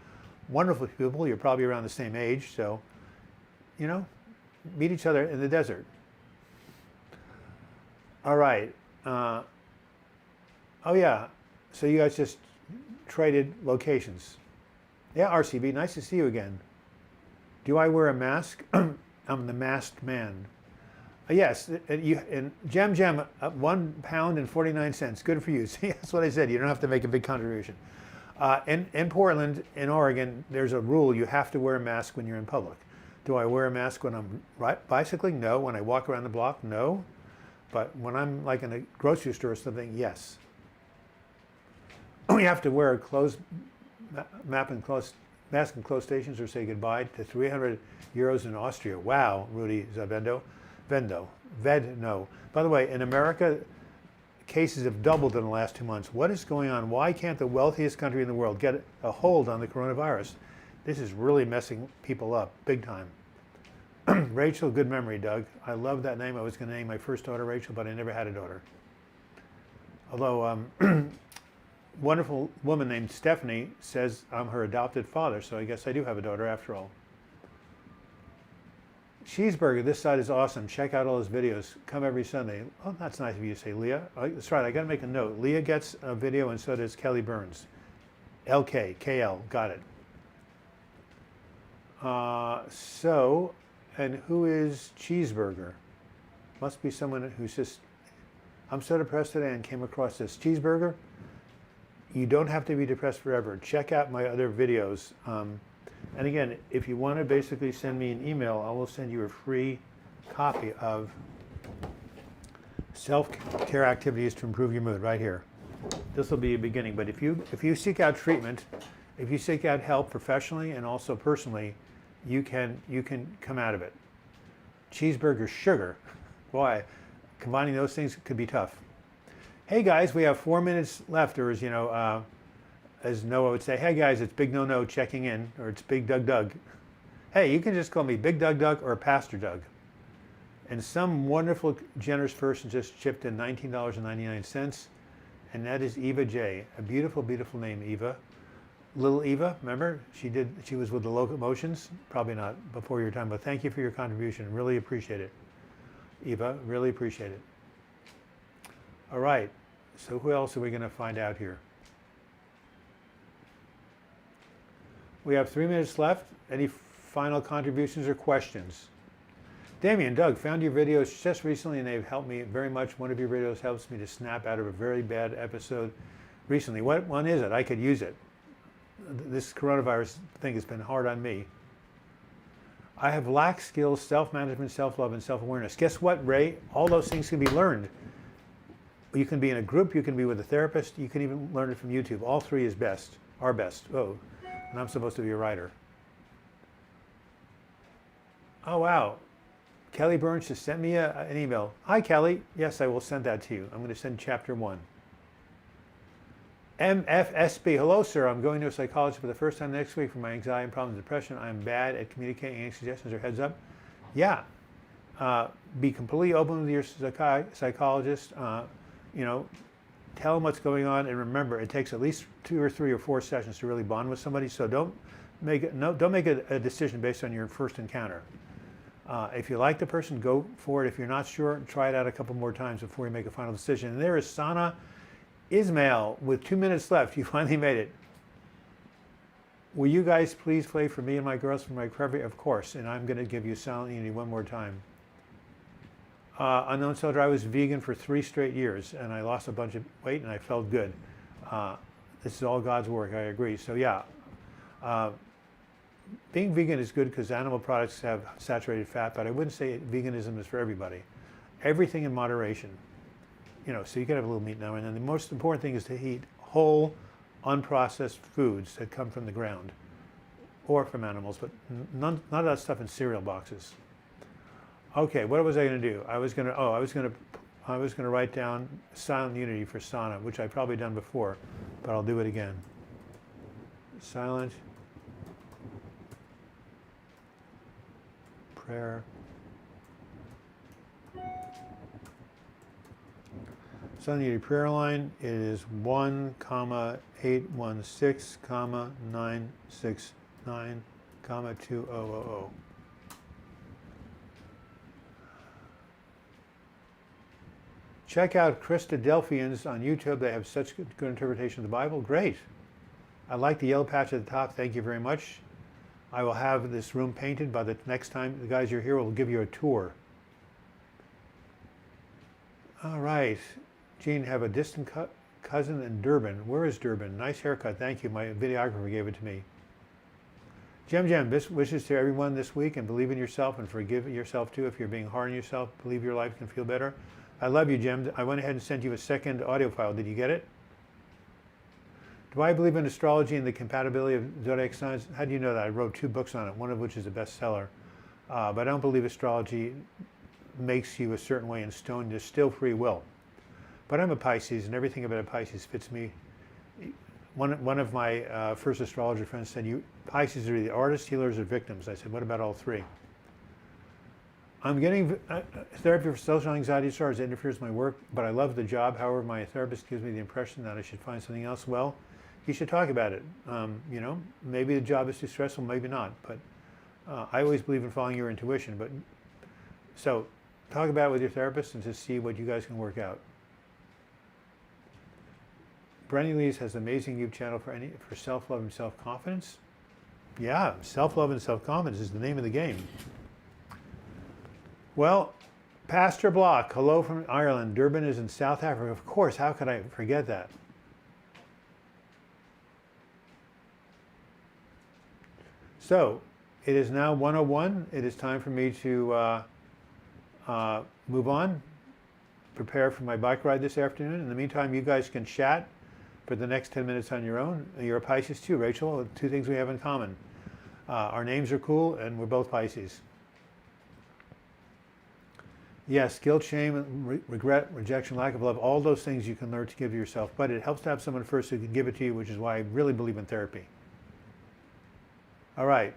wonderful people. You're probably around the same age, so you know, meet each other in the desert. All right. Oh yeah. So you guys just traded locations. Yeah, RCB, nice to see you again. Do I wear a mask? I'm the masked man. Yes, and Gem, £1 and 49 cents. Good for you. See, that's what I said. You don't have to make a big contribution. In Portland, in Oregon, there's a rule: you have to wear a mask when you're in public. Do I wear a mask when I'm bicycling? No. When I walk around the block? No. But when I'm like in a grocery store or something, yes. We have to wear a closed mask and closed stations or say goodbye to 300 euros in Austria. Wow, Rudy Zabendo. Vedno. By the way, in America, cases have doubled in the last 2 months. What is going on? Why can't the wealthiest country in the world get a hold on the coronavirus? This is really messing people up big time. Rachel, good memory, Doug. I love that name. I was going to name my first daughter Rachel, but I never had a daughter. Although wonderful woman named Stephanie says I'm her adopted father, so I guess I do have a daughter after all. Cheeseburger, this site is awesome. Check out all his videos. Come every Sunday. Oh, that's nice of you to say, Leah. That's right, I got to make a note. Leah gets a video and so does Kelly Burns. LK, KL, got it. And who is Cheeseburger? Must be someone who's just, I'm so depressed today and came across this. Cheeseburger, you don't have to be depressed forever. Check out my other videos. And again, if you want to basically send me an email, I will send you a free copy of Self-Care Activities to Improve Your Mood right here. This will be a beginning, but if you seek out treatment, if you seek out help professionally and also personally, you can come out of it. Cheeseburger, sugar, boy, combining those things could be tough. Hey guys, we have 4 minutes left, or as Noah would say, hey guys, it's Big No checking in, or it's Big Doug. Hey, you can just call me Big Doug or Pastor Doug. And some wonderful, generous person just chipped in $19.99, and that is Eva J. A beautiful, beautiful name, Eva. Little Eva, remember? She was with the Locomotions, probably not before your time, but thank you for your contribution. Really appreciate it. Eva, really appreciate it. All right, so who else are we going to find out here? We have 3 minutes left. Any final contributions or questions? Damien, Doug, found your videos just recently and they've helped me very much. One of your videos helps me to snap out of a very bad episode recently. What one is it? I could use it. This coronavirus thing has been hard on me. I have lax skills, self-management, self-love, and self-awareness. Guess what, Ray? All those things can be learned. You can be in a group, you can be with a therapist, you can even learn it from YouTube. All three is best, are best. Oh. And I'm supposed to be a writer. Oh, wow. Kelly Burns just sent me an email. Hi, Kelly. Yes, I will send that to you. I'm going to send chapter 1. MFSB. Hello, sir. I'm going to a psychologist for the first time next week for my anxiety, problems, and depression. I'm bad at communicating. Any suggestions or heads up? Yeah. Be completely open with your psychologist. Tell them what's going on, and remember, it takes at least 2 or 3 or 4 sessions to really bond with somebody. So don't make a decision based on your first encounter. If you like the person, go for it. If you're not sure, try it out a couple more times before you make a final decision. And there is Sana Ismail with 2 minutes left. You finally made it. Will you guys please play for me and my girls for my recovery? Of course. And I'm going to give you Silent Unity one more time. Unknown Soldier, I was vegan for 3 straight years and I lost a bunch of weight and I felt good. This is all God's work, I agree. So yeah, being vegan is good because animal products have saturated fat, but I wouldn't say veganism is for everybody. Everything in moderation. So you can have a little meat now and then. The most important thing is to eat whole, unprocessed foods that come from the ground or from animals, but none of that stuff in cereal boxes. Okay, what was I going to do? I was going to write down Silent Unity for Sana, which I've probably done before, but I'll do it again. Silent prayer. Silent Unity prayer line is 1,816,969,2000. Check out Christadelphians on YouTube. They have such good interpretation of the Bible. Great. I like the yellow patch at the top. Thank you very much. I will have this room painted by the next time the guys are here. We'll give you a tour. All right. Gene, have a distant cousin in Durban. Where is Durban? Nice haircut. Thank you. My videographer gave it to me. Jem, best wishes to everyone this week, and believe in yourself and forgive yourself too if you're being hard on yourself. Believe your life can feel better. I love you, Jem. I went ahead and sent you a second audio file. Did you get it? Do I believe in astrology and the compatibility of zodiac signs? How do you know that? I wrote 2 books on it, one of which is a bestseller. But I don't believe astrology makes you a certain way in stone. There's still free will. But I'm a Pisces, and everything about a Pisces fits me. One of my first astrologer friends said, Pisces are either artists, healers, or victims. I said, what about all 3? I'm getting therapy for social anxiety disorders. It interferes with my work, but I love the job. However, my therapist gives me the impression that I should find something else. Well, you should talk about it. You know, maybe the job is too stressful, maybe not. But I always believe in following your intuition. But so talk about it with your therapist and just see what you guys can work out. Brenny Lees has an amazing YouTube channel for self-love and self-confidence. Yeah, self-love and self-confidence is the name of the game. Well, Pastor Bloch, hello from Ireland. Durban is in South Africa. Of course, how could I forget that? So, it is now 1:01. It is time for me to move on, prepare for my bike ride this afternoon. In the meantime, you guys can chat for the next 10 minutes on your own. You're a Pisces too, Rachel. 2 things we have in common. Our names are cool, and we're both Pisces. Yes, guilt, shame, regret, rejection, lack of love, all those things you can learn to give to yourself. But it helps to have someone first who can give it to you, which is why I really believe in therapy. All right.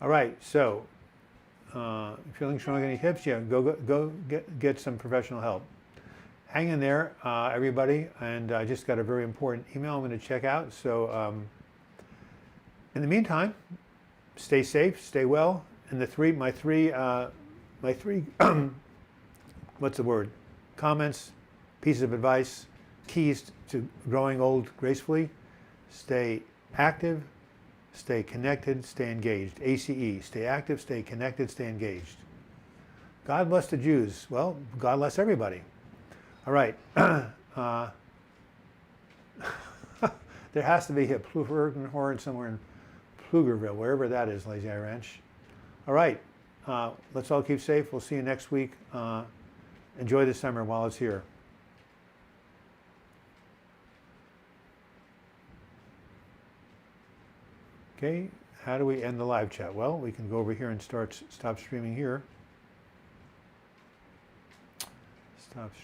All right, so feeling strong, any tips? Yeah, go get some professional help. Hang in there, everybody, and I just got a very important email I'm going to check out. So in the meantime, stay safe, stay well, and my three what's the word? Comments, pieces of advice, keys to growing old gracefully: stay active, stay connected, stay engaged. ACE, stay active, stay connected, stay engaged. God bless the Jews. Well, God bless everybody. All right. There has to be a Flugelhorn somewhere in Pflugerville, wherever that is, Lazy Eye Ranch. All right. Let's all keep safe. We'll see you next week. Enjoy the summer while it's here. Okay, how do we end the live chat? Well, we can go over here and stop streaming here. Stop streaming.